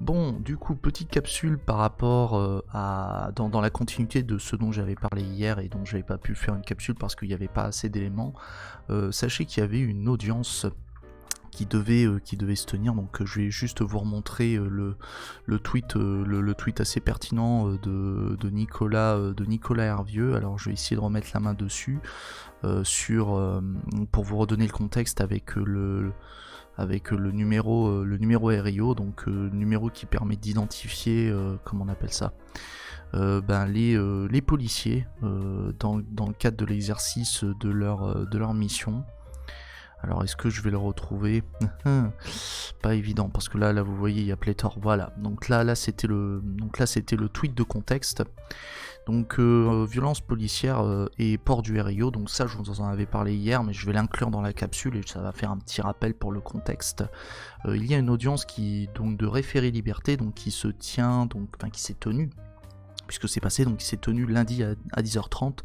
Bon, du coup, petite capsule par rapport dans la continuité de ce dont j'avais parlé hier et dont j'avais pas pu faire une capsule parce qu'il n'y avait pas assez d'éléments. Sachez qu'il y avait une audience qui devait se tenir, donc je vais juste vous remontrer le tweet, le tweet assez pertinent de Nicolas Hervieux. Alors je vais essayer de remettre la main dessus pour vous redonner le contexte avec le numéro RIO, donc numéro qui permet d'identifier, comment on appelle ça, les policiers dans le cadre de l'exercice de leur mission. Alors est-ce que je vais le retrouver? Pas évident parce que là vous voyez il y a pléthore. Voilà. Donc là c'était le tweet de contexte. Donc violence policière et port du RIO. Donc ça je vous en avais parlé hier, mais je vais l'inclure dans la capsule et ça va faire un petit rappel pour le contexte. Il y a une audience de référé liberté, donc qui se tient, qui s'est tenue, puisque c'est passé, donc qui s'est tenue lundi à 10h30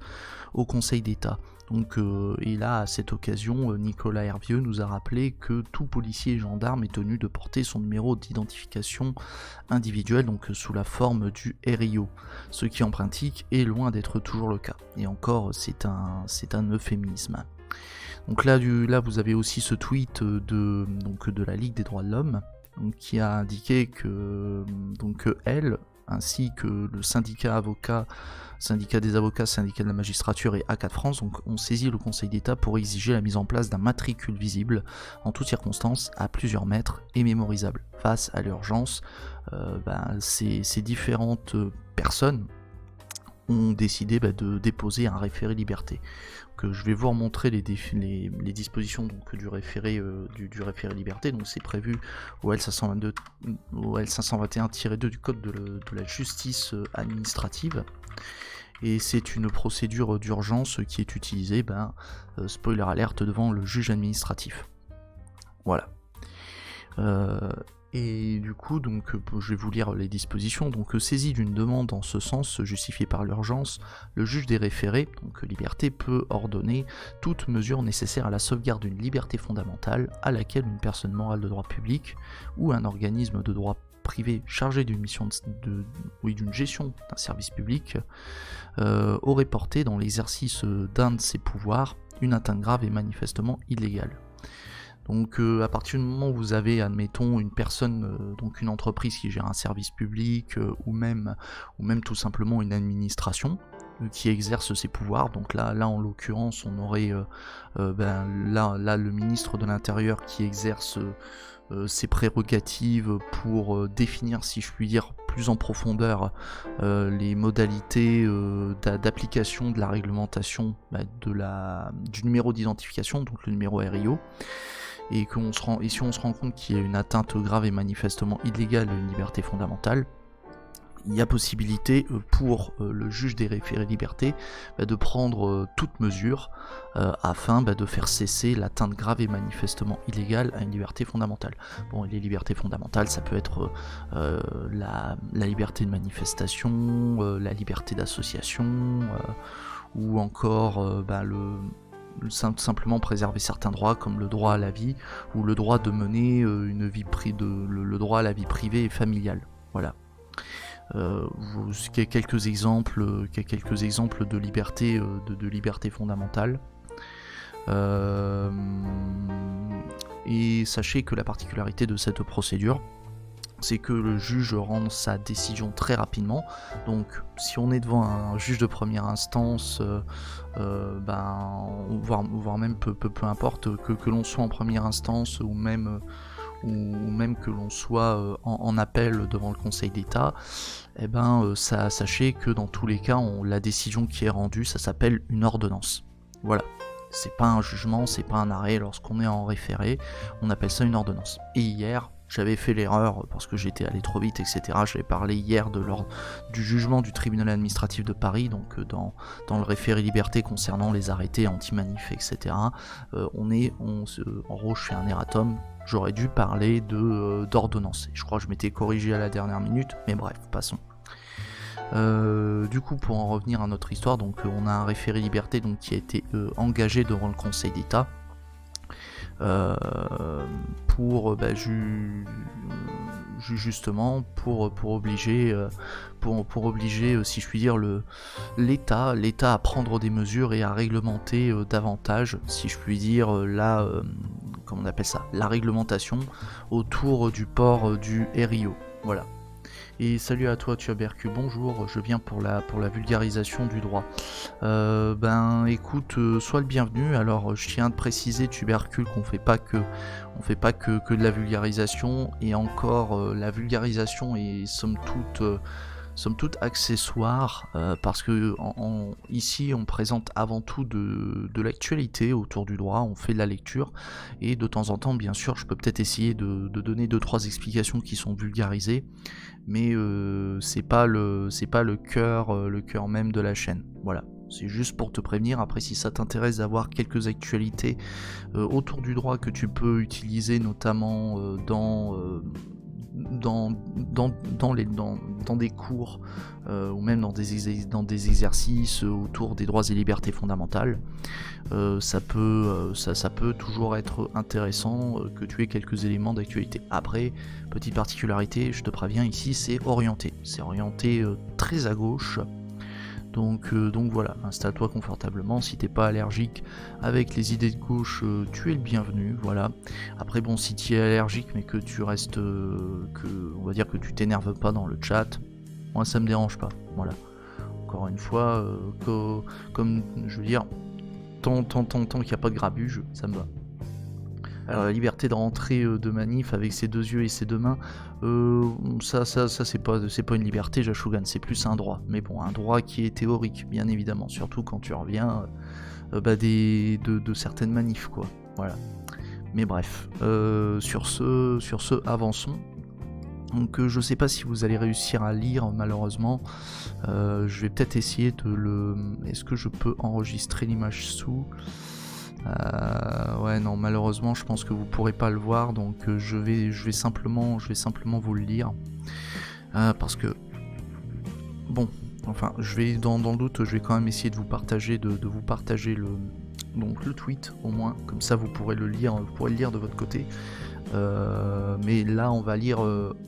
au Conseil d'État. Donc, et là, à cette occasion, Nicolas Hervieux nous a rappelé que tout policier et gendarme est tenu de porter son numéro d'identification individuelle, donc sous la forme du RIO, ce qui en pratique est loin d'être toujours le cas. Et encore, c'est un euphémisme. Donc là, vous avez aussi ce tweet de la Ligue des droits de l'homme, qui a indiqué que elle, ainsi que le syndicat des avocats, syndicat de la magistrature et A4 France, donc ont saisi le Conseil d'État pour exiger la mise en place d'un matricule visible en toutes circonstances à plusieurs mètres et mémorisable. Face à l'urgence, ces différentes personnes ont décidé de déposer un référé liberté. Que je vais vous remontrer les dispositions du référé liberté. Donc c'est prévu au L521-2 du code de la justice administrative. Et c'est une procédure d'urgence qui est utilisée, spoiler alerte, devant le juge administratif. Voilà. Et du coup, je vais vous lire les dispositions. Donc, saisi d'une demande en ce sens justifiée par l'urgence, le juge des référés, donc liberté, peut ordonner toute mesure nécessaire à la sauvegarde d'une liberté fondamentale à laquelle une personne morale de droit public ou un organisme de droit privé chargé d'une mission d'une gestion d'un service public aurait porté dans l'exercice d'un de ses pouvoirs une atteinte grave et manifestement illégale. Donc à partir du moment où vous avez, admettons, une personne, une entreprise qui gère un service public ou même tout simplement une administration qui exerce ses pouvoirs, donc là en l'occurrence on aurait le ministre de l'Intérieur qui exerce ses prérogatives pour définir, si je puis dire, plus en profondeur les modalités d'application de la réglementation du numéro d'identification, donc le numéro RIO. Et si on se rend compte qu'il y a une atteinte grave et manifestement illégale à une liberté fondamentale, il y a possibilité pour le juge des référés liberté de prendre toute mesure afin de faire cesser l'atteinte grave et manifestement illégale à une liberté fondamentale. Bon, et les libertés fondamentales, ça peut être la liberté de manifestation, la liberté d'association, ou encore simplement préserver certains droits comme le droit à la vie ou le droit de mener une vie le droit à la vie privée et familiale. Voilà. Quelques exemples de liberté fondamentale. Et sachez que la particularité de cette procédure, c'est que le juge rend sa décision très rapidement. Donc si on est devant un juge de première instance, voire même peu importe que l'on soit en première instance ou même que l'on soit en appel devant le Conseil d'État, sachez que dans tous les cas, la décision qui est rendue, ça s'appelle une ordonnance. Voilà. C'est pas un jugement, c'est pas un arrêt. Lorsqu'on est en référé, on appelle ça une ordonnance. Et hier, j'avais fait l'erreur parce que j'étais allé trop vite, etc. J'avais parlé hier du jugement du tribunal administratif de Paris, donc dans le référé liberté concernant les arrêtés anti-manif, etc. En gros, je fais un erratum. J'aurais dû parler d'ordonnance. Je crois que je m'étais corrigé à la dernière minute, mais bref, passons. Du coup, pour en revenir à notre histoire, donc on a un référé liberté qui a été engagé devant le Conseil d'État. euh, pour justement pour obliger pour obliger si je puis dire l'État à prendre des mesures et à réglementer davantage, si je puis dire, comment on appelle ça, la réglementation autour du port du RIO. Voilà. Et salut à toi Tubercu, bonjour, je viens pour la vulgarisation du droit. Écoute, sois le bienvenu. Alors je tiens à te préciser Tubercule qu'on fait pas que de la vulgarisation, et encore la vulgarisation est somme toute accessoire, parce que ici on présente avant tout de l'actualité autour du droit, on fait de la lecture, et de temps en temps bien sûr je peux peut-être essayer de donner 2-3 explications qui sont vulgarisées, mais c'est pas le cœur même de la chaîne. Voilà. C'est juste pour te prévenir. Après, si ça t'intéresse d'avoir quelques actualités autour du droit que tu peux utiliser notamment dans des cours ou même dans des exercices autour des droits et libertés fondamentales, ça peut toujours être intéressant que tu aies quelques éléments d'actualité. Après, petite particularité, je te préviens, ici c'est orienté très à gauche. Donc voilà, installe-toi confortablement. Si t'es pas allergique avec les idées de gauche, tu es le bienvenu. Voilà. Après bon, si tu es allergique mais que tu restes, on va dire que tu t'énerves pas dans le chat, moi ça me dérange pas. Voilà. Encore une fois, comme je veux dire, tant qu'il n'y a pas de grabuge, ça me va. Alors la liberté de rentrer de manif avec ses 2 yeux et ses 2 mains, ça c'est pas une liberté, Jashugan, c'est plus un droit. Mais bon, un droit qui est théorique, bien évidemment, surtout quand tu reviens de certaines manifs, quoi. Voilà. Mais bref, sur ce, avançons. Donc je sais pas si vous allez réussir à lire, malheureusement. Je vais peut-être essayer Est-ce que je peux enregistrer l'image sous ? Ouais, non, malheureusement je pense que vous pourrez pas le voir, donc je vais simplement vous le lire, parce que bon, enfin je vais dans le doute, je vais quand même essayer de vous partager le tweet, au moins comme ça vous pourrez le lire de votre côté. Mais là on va lire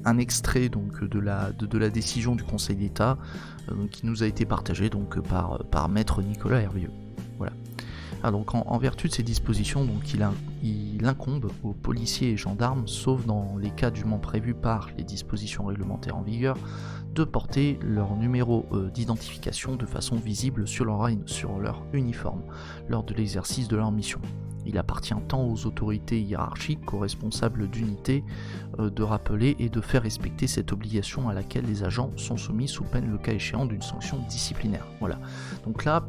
un extrait donc de la décision du Conseil d'État qui nous a été partagée donc par maître Nicolas Hervieux. Voilà. Ah, donc en vertu de ces dispositions, donc il incombe aux policiers et gendarmes, sauf dans les cas dûment prévus par les dispositions réglementaires en vigueur, de porter leur numéro d'identification de façon visible sur leur uniforme lors de l'exercice de leur mission. Il appartient tant aux autorités hiérarchiques qu'aux responsables d'unité de rappeler et de faire respecter cette obligation à laquelle les agents sont soumis sous peine, le cas échéant, d'une sanction disciplinaire. Voilà. Donc là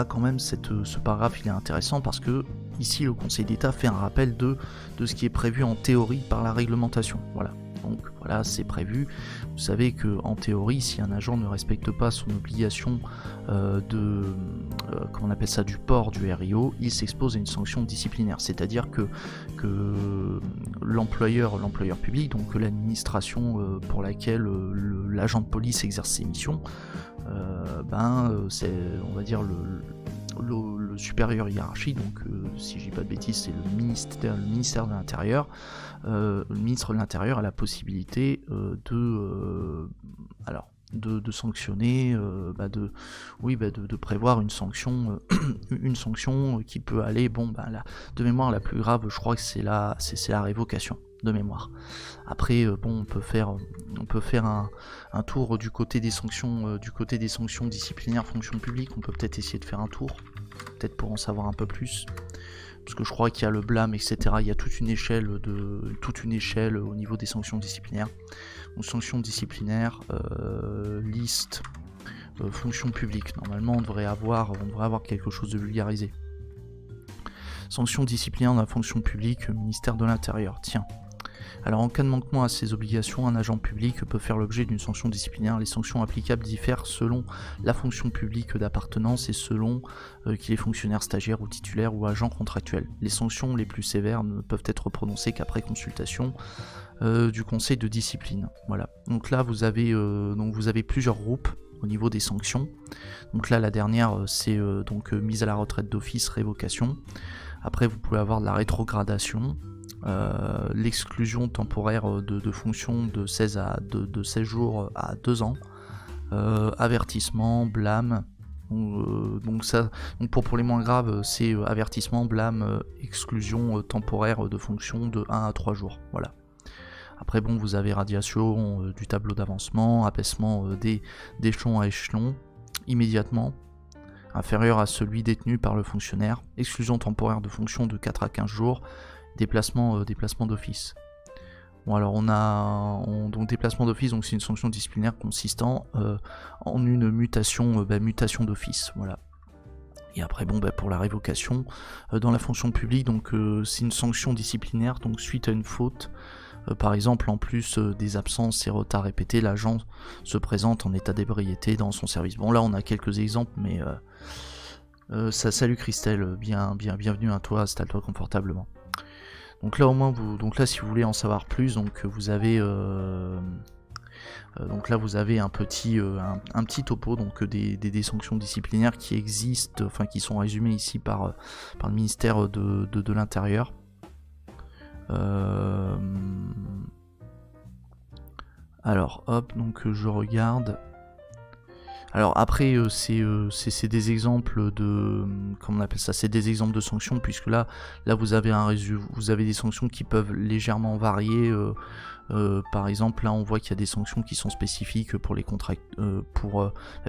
quand même ce paragraphe il est intéressant parce que ici le Conseil d'État fait un rappel de ce qui est prévu en théorie par la réglementation. Voilà. Donc voilà, c'est prévu. Vous savez que en théorie, si un agent ne respecte pas son obligation comment on appelle ça, du port du RIO, il s'expose à une sanction disciplinaire. C'est-à-dire que l'employeur public, donc l'administration pour laquelle l'agent de police exerce ses missions, c'est, on va dire, le supérieur hiérarchique, donc si je dis pas de bêtises, c'est le ministère de l'Intérieur. Le ministre de l'Intérieur a la possibilité de sanctionner, de prévoir une sanction, qui peut aller, de mémoire la plus grave, je crois que c'est la révocation de mémoire. Après, on peut faire un tour du côté des sanctions, disciplinaires fonction publique. On peut peut-être essayer de faire un tour, peut-être pour en savoir un peu plus. Parce que je crois qu'il y a le blâme, etc. Il y a toute une échelle au niveau des sanctions disciplinaires. Donc sanctions disciplinaires, liste, fonction publique. Normalement, on devrait avoir quelque chose de vulgarisé. Sanctions disciplinaires dans la fonction publique, ministère de l'Intérieur. Tiens. Alors en cas de manquement à ces obligations, un agent public peut faire l'objet d'une sanction disciplinaire. Les sanctions applicables diffèrent selon la fonction publique d'appartenance et selon qu'il est fonctionnaire, stagiaire ou titulaire ou agent contractuel. Les sanctions les plus sévères ne peuvent être prononcées qu'après consultation du conseil de discipline. Voilà. Donc là vous avez plusieurs groupes au niveau des sanctions. Donc là la dernière c'est mise à la retraite d'office, révocation. Après, vous pouvez avoir de la rétrogradation, l'exclusion temporaire de fonction de 16 jours à 2 ans, avertissement, blâme. Donc pour les moins graves, c'est avertissement, blâme, exclusion temporaire de fonction de 1 à 3 jours. Voilà. Après bon, vous avez radiation du tableau d'avancement, abaissement d'échelon à échelon, immédiatement, inférieur à celui détenu par le fonctionnaire, exclusion temporaire de fonction de 4 à 15 jours, déplacement d'office. Bon alors donc déplacement d'office, donc c'est une sanction disciplinaire consistant en une mutation d'office, voilà. Et après bon pour la révocation dans la fonction publique, donc c'est une sanction disciplinaire, donc suite à une faute. Par exemple, en plus des absences et retards répétés, l'agent se présente en état d'ébriété dans son service. Bon là on a quelques exemples, mais salut Christelle, bienvenue à toi, installe-toi confortablement. Donc là au moins si vous voulez en savoir plus, donc vous avez vous avez un petit topo donc des sanctions disciplinaires qui existent, enfin qui sont résumées ici par le ministère de l'Intérieur. Alors hop, donc je regarde. Alors après c'est des exemples de comment on appelle ça, c'est des exemples de sanctions, puisque là vous avez des sanctions qui peuvent légèrement varier. Par exemple là on voit qu'il y a des sanctions qui sont spécifiques pour les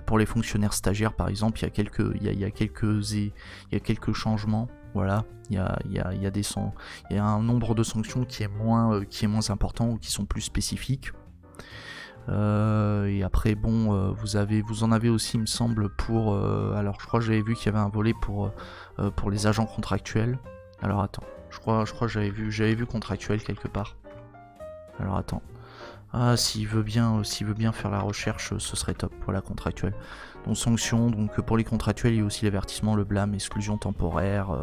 pour les fonctionnaires stagiaires par exemple. Il y a quelques changements. Voilà, il y a un nombre de sanctions qui est moins important ou qui sont plus spécifiques. Et après bon, vous en avez aussi, il me semble, pour alors je crois que j'avais vu qu'il y avait un volet pour les agents contractuels. Alors attends, je crois que j'avais vu contractuel quelque part. Alors attends. Ah, s'il veut bien faire la recherche, ce serait top. Voilà, contractuel. Donc sanction, donc pour les contractuels, il y a aussi l'avertissement, le blâme, exclusion temporaire.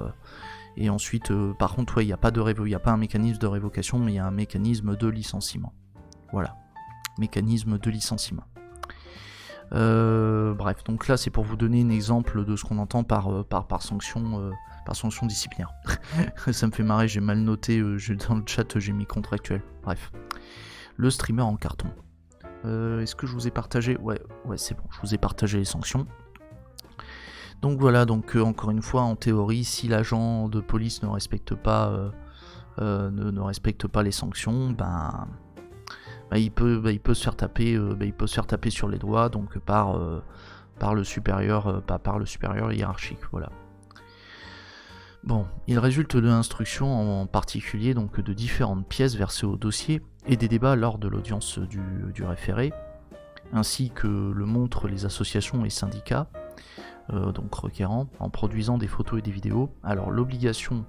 Et ensuite, par contre, il n'y a pas un mécanisme de révocation, mais il y a un mécanisme de licenciement. Voilà, mécanisme de licenciement. Bref, donc là, c'est pour vous donner un exemple de ce qu'on entend par sanction disciplinaire. Ça me fait marrer, j'ai mal noté, dans le chat, j'ai mis contractuel. Bref. Le streamer en carton. Est-ce que je vous ai partagé ? Ouais, c'est bon, je vous ai partagé les sanctions. Donc voilà, encore une fois, en théorie, si l'agent de police ne respecte pas les sanctions, il peut se faire taper sur les doigts, donc par le supérieur hiérarchique, voilà. Bon, il résulte de l'instruction en particulier donc de différentes pièces versées au dossier et des débats lors de l'audience du référé, ainsi que le montrent les associations et syndicats, donc requérants, en produisant des photos et des vidéos. Alors l'obligation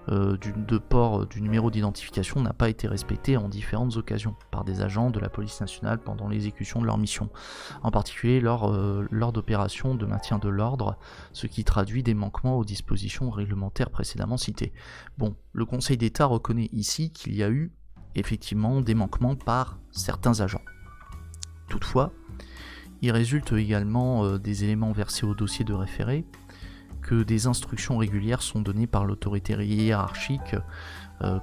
de port du numéro d'identification n'a pas été respectée en différentes occasions par des agents de la police nationale pendant l'exécution de leur mission, en particulier lors d'opérations de maintien de l'ordre, ce qui traduit des manquements aux dispositions réglementaires précédemment citées. Bon, le Conseil d'État reconnaît ici qu'il y a eu effectivement des manquements par certains agents. Toutefois, il résulte également des éléments versés au dossier de référé, que des instructions régulières sont données par l'autorité hiérarchique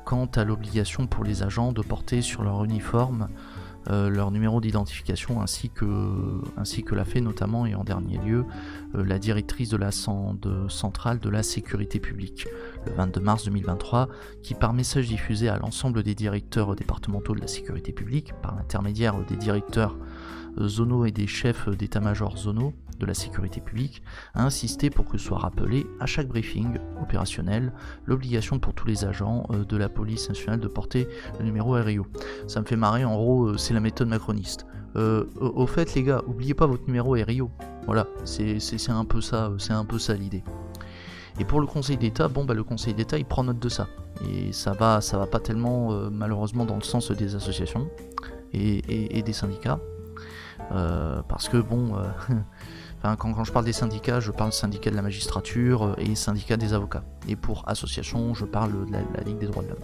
quant à l'obligation pour les agents de porter sur leur uniforme leur numéro d'identification, ainsi que l'a fait notamment et en dernier lieu la directrice de la centrale de la sécurité publique le 22 mars 2023, qui par message diffusé à l'ensemble des directeurs départementaux de la sécurité publique par l'intermédiaire des directeurs zonaux et des chefs d'état-major zonaux de la sécurité publique, a insisté pour que soit rappelé à chaque briefing opérationnel l'obligation pour tous les agents de la police nationale de porter le numéro RIO. Ça me fait marrer, en gros c'est la méthode macroniste. Au fait les gars, oubliez pas votre numéro RIO. Voilà, c'est un peu ça l'idée. Et pour le Conseil d'État, le Conseil d'État il prend note de ça. Et ça va pas tellement malheureusement dans le sens des associations et des syndicats. Parce que quand je parle des syndicats, je parle syndicat de la magistrature et syndicat des avocats. Et pour association, je parle de la Ligue des droits de l'homme.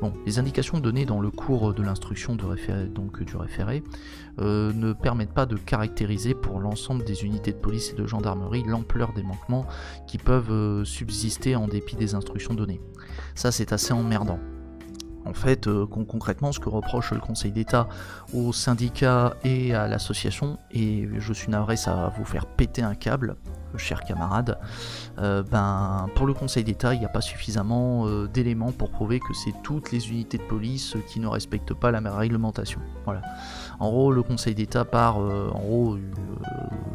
Bon, les indications données dans le cours de l'instruction du référé ne permettent pas de caractériser pour l'ensemble des unités de police et de gendarmerie l'ampleur des manquements qui peuvent subsister en dépit des instructions données. Ça, c'est assez emmerdant. En fait, concrètement, ce que reproche le Conseil d'État aux syndicats et à l'association, et je suis navré, ça va vous faire péter un câble, chers camarades, pour le Conseil d'État, il n'y a pas suffisamment d'éléments pour prouver que c'est toutes les unités de police qui ne respectent pas la réglementation. Voilà. En gros, le Conseil d'État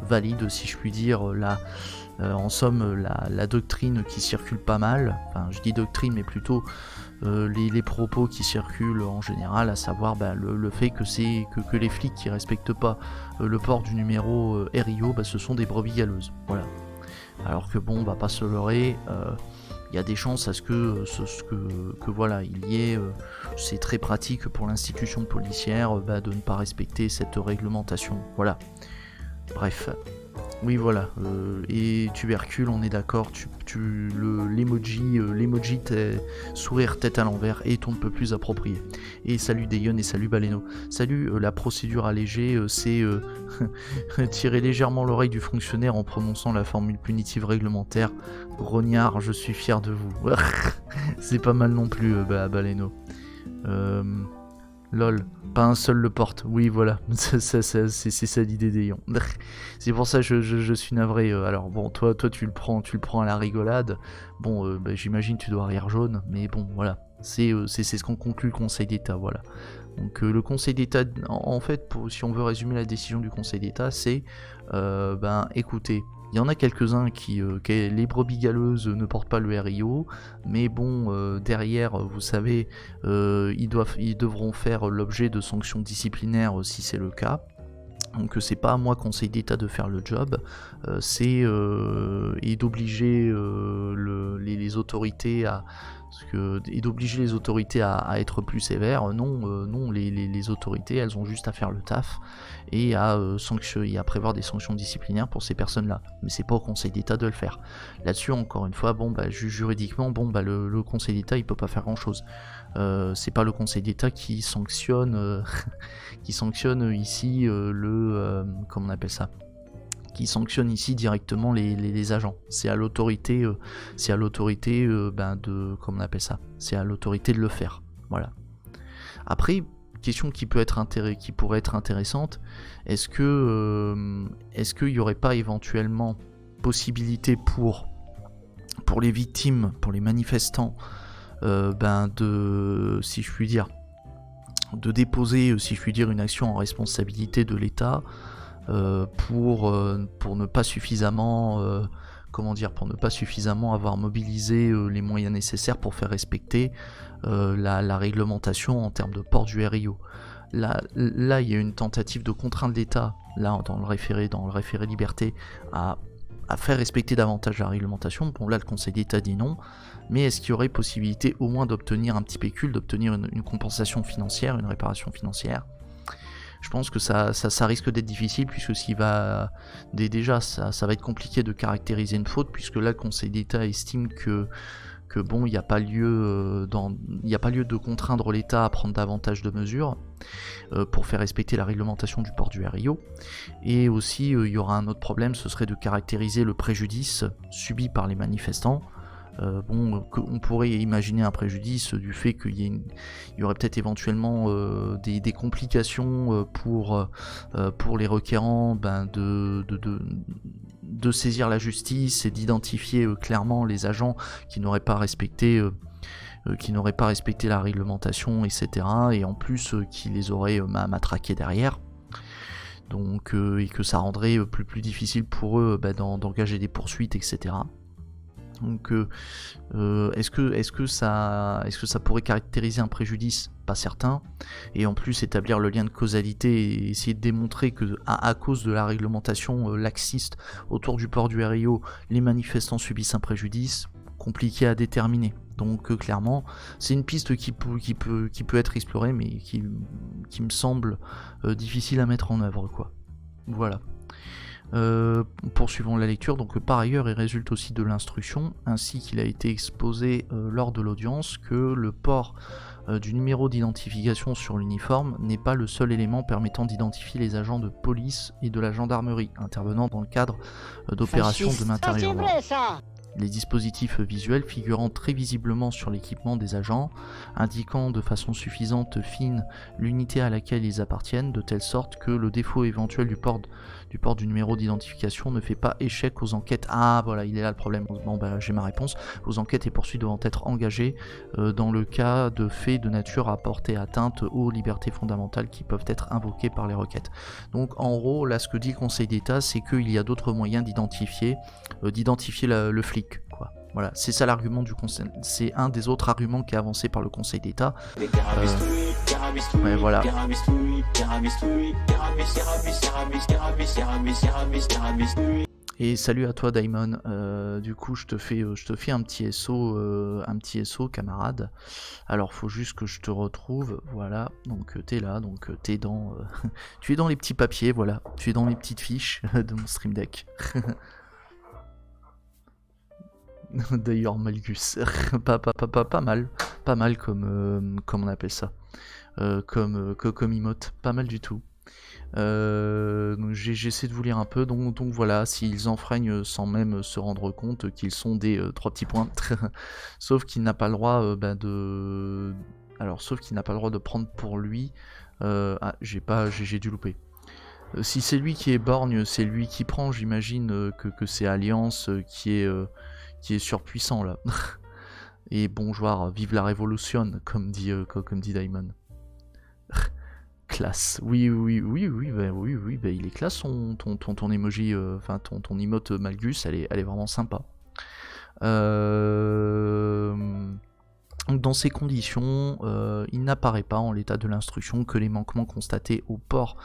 valide, si je puis dire, en somme, la doctrine qui circule pas mal. Enfin, je dis doctrine, mais plutôt les propos qui circulent en général, à savoir le fait que les flics qui respectent pas le port du numéro RIO, ce sont des brebis galeuses. Voilà. Alors que bon, pas se leurrer, il y a des chances à ce que voilà, il y ait, c'est très pratique pour l'institution policière de ne pas respecter cette réglementation. Voilà. Bref. Oui, voilà, et tubercule, on est d'accord, l'emoji sourire tête à l'envers est on ne peut plus approprié. Et salut Dayon et salut Baleno. Salut, la procédure allégée, c'est tirer légèrement l'oreille du fonctionnaire en prononçant la formule punitive réglementaire. Grognard, je suis fier de vous. C'est pas mal non plus, Baleno. Lol, pas un seul le porte. Oui, voilà, c'est ça l'idée des ions. C'est pour ça que je suis navré. Alors bon, toi tu le prends à la rigolade. Bon, j'imagine tu dois rire jaune, mais bon, voilà. C'est ce qu'on conclut le Conseil d'État, voilà. Donc le Conseil d'État, en fait, si on veut résumer la décision du Conseil d'État, c'est, écoutez, il y en a quelques-uns qui les brebis galeuses ne portent pas le RIO, mais bon, derrière, vous savez, ils devront faire l'objet de sanctions disciplinaires si c'est le cas. Donc c'est pas à moi, Conseil d'État, de faire le job, c'est et d'obliger les autorités à être plus sévères. Non, les autorités, elles ont juste à faire le taf et à prévoir des sanctions disciplinaires pour ces personnes-là. Mais c'est pas au Conseil d'État de le faire. Là-dessus, encore une fois, juridiquement, le Conseil d'État, il peut pas faire grand-chose. C'est pas le Conseil d'État qui sanctionne ici comment on appelle ça, qui sanctionne ici directement les agents. C'est à l'autorité comment on appelle ça, c'est à l'autorité de le faire. Voilà. Après, question qui pourrait être intéressante, est-ce qu'il y aurait pas éventuellement possibilité pour les victimes, pour les manifestants, si je puis dire, de déposer, si je puis dire, une action en responsabilité de l'État pour ne pas suffisamment avoir mobilisé les moyens nécessaires pour faire respecter la réglementation en termes de port du RIO. Là, il y a une tentative de contraindre l'État, là, dans le référé liberté, à faire respecter davantage la réglementation. Bon, là, le Conseil d'État dit non, mais est-ce qu'il y aurait possibilité au moins d'obtenir un petit pécule, d'obtenir une compensation financière, une réparation financière? Je pense que ça risque d'être difficile, puisque déjà ça va être compliqué de caractériser une faute, puisque là, le Conseil d'État estime que bon, il n'y a pas lieu de contraindre l'État à prendre davantage de mesures pour faire respecter la réglementation du port du RIO. Et aussi, il y aura un autre problème, ce serait de caractériser le préjudice subi par les manifestants. On pourrait imaginer un préjudice du fait qu'il y aurait peut-être éventuellement des complications pour les requérants de saisir la justice et d'identifier clairement les agents qui n'auraient pas respecté la réglementation, etc. Et en plus qui les auraient matraqués derrière. Donc, et que ça rendrait plus difficile pour eux d'engager des poursuites, etc. Donc est-ce que ça pourrait caractériser un préjudice? Pas certain. Et en plus établir le lien de causalité et essayer de démontrer que à cause de la réglementation laxiste autour du port du RIO, les manifestants subissent un préjudice, compliqué à déterminer. Donc clairement, c'est une piste qui peut être explorée, mais qui me semble difficile à mettre en œuvre, quoi. Voilà. Poursuivons la lecture. Donc par ailleurs, il résulte aussi de l'instruction, ainsi qu'il a été exposé lors de l'audience, que le port du numéro d'identification sur l'uniforme n'est pas le seul élément permettant d'identifier les agents de police et de la gendarmerie intervenant dans le cadre d'opérations de maintien et ordre. Les dispositifs visuels figurant très visiblement sur l'équipement des agents, indiquant de façon suffisante fine l'unité à laquelle ils appartiennent, de telle sorte que le défaut éventuel du port du numéro d'identification ne fait pas échec aux enquêtes. Ah voilà, il est là le problème. Bon bah j'ai ma réponse. Aux enquêtes et poursuites devant être engagées dans le cas de faits de nature à porter atteinte aux libertés fondamentales qui peuvent être invoquées par les requêtes. Donc en gros, là ce que dit le Conseil d'État, c'est qu'il y a d'autres moyens d'identifier le flic. Quoi. Voilà, c'est ça l'argument du Conseil. C'est un des autres arguments qui est avancé par le Conseil d'État. Ouais, voilà. Et salut à toi Daimon. Du coup, je te fais un petit SO, camarade. Alors, faut juste que je te retrouve. Voilà. Donc, t'es là. Donc, t'es dans, tu es dans les petits papiers. Voilà. Tu es dans les petites fiches de mon Stream Deck. D'ailleurs Malgus, pas mal comme on appelle ça, comme emote, pas mal du tout. J'essaie de vous lire un peu, donc voilà, s'ils enfreignent sans même se rendre compte qu'ils sont des 3 petits points, sauf qu'il n'a pas le droit sauf qu'il n'a pas le droit de prendre pour lui. J'ai dû louper. Si c'est lui qui est borgne, c'est lui qui prend, j'imagine que c'est Alliance qui est surpuissant là. Et bonjour, vive la révolution, comme dit Daimon. Classe. Oui, il est classe ton emoji, ton emote Malgus, elle est vraiment sympa. Dans ces conditions, il n'apparaît pas en l'état de l'instruction que les manquements constatés au port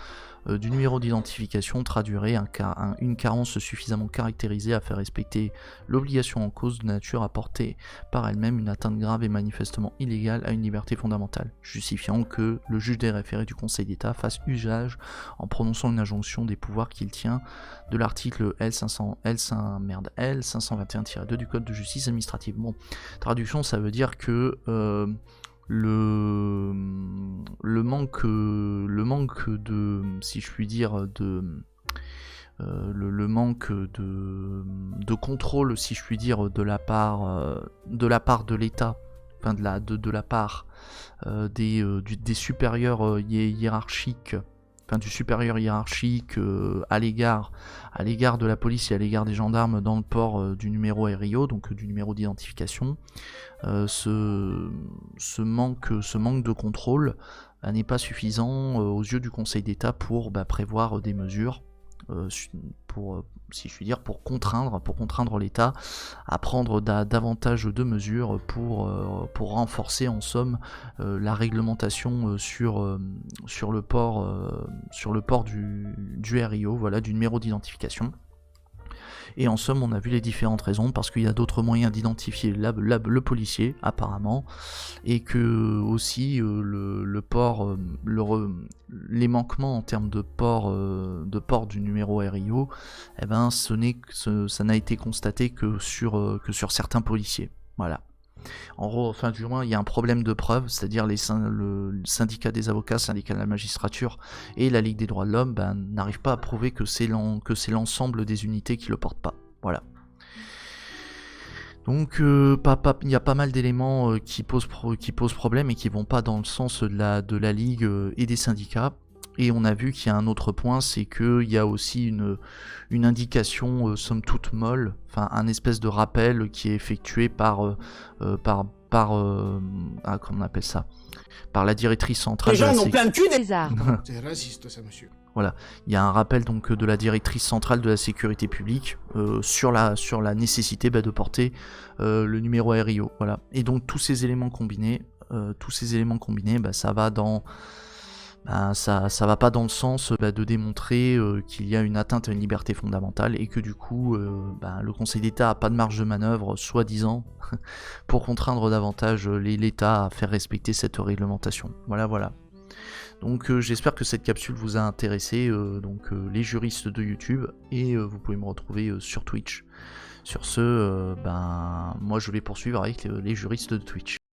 du numéro d'identification traduirait une carence suffisamment caractérisée à faire respecter l'obligation en cause de nature à porter par elle-même une atteinte grave et manifestement illégale à une liberté fondamentale, justifiant que le juge des référés du Conseil d'État fasse usage en prononçant une injonction des pouvoirs qu'il tient de l'article L521-2 du Code de justice administrative. Bon, traduction, ça veut dire que le manque de, si je puis dire, le manque de contrôle, si je puis dire, de la part de l'État, enfin de la part des supérieurs hiérarchiques, enfin du supérieur hiérarchique à l'égard de la police et à l'égard des gendarmes dans le port du numéro RIO, donc du numéro d'identification. Ce manque de contrôle n'est pas suffisant aux yeux du Conseil d'État pour prévoir des mesures si je puis dire, pour contraindre l'État à prendre davantage de mesures pour renforcer en somme la réglementation sur le port du RIO, voilà, du numéro d'identification. Et en somme, on a vu les différentes raisons, parce qu'il y a d'autres moyens d'identifier le policier, apparemment, et que aussi les manquements en termes de port du numéro RIO, ça n'a été constaté que sur certains policiers. Voilà. En gros, enfin du moins, il y a un problème de preuve, c'est-à-dire le syndicat des avocats, le syndicat de la magistrature et la Ligue des droits de l'homme n'arrivent pas à prouver que c'est l'ensemble des unités qui le portent pas. Voilà. Donc il y a pas mal d'éléments qui posent problème et qui vont pas dans le sens de la Ligue et des syndicats. Et on a vu qu'il y a un autre point, c'est qu'il y a aussi une indication somme toute molle, enfin un espèce de rappel qui est effectué par comment on appelle ça, par la directrice centrale. Les gens n'ont plein de cul des armes. C'est raciste ça, monsieur. Voilà, il y a un rappel donc de la directrice centrale de la sécurité publique sur la nécessité de porter le numéro RIO. Voilà. Et donc tous ces éléments combinés, ça va dans ça va pas dans le sens de démontrer qu'il y a une atteinte à une liberté fondamentale et que du coup le Conseil d'État a pas de marge de manœuvre, soi-disant, pour contraindre davantage l'État à faire respecter cette réglementation. Voilà. Donc j'espère que cette capsule vous a intéressé, les juristes de YouTube, et vous pouvez me retrouver sur Twitch. Sur ce, moi je vais poursuivre avec les juristes de Twitch.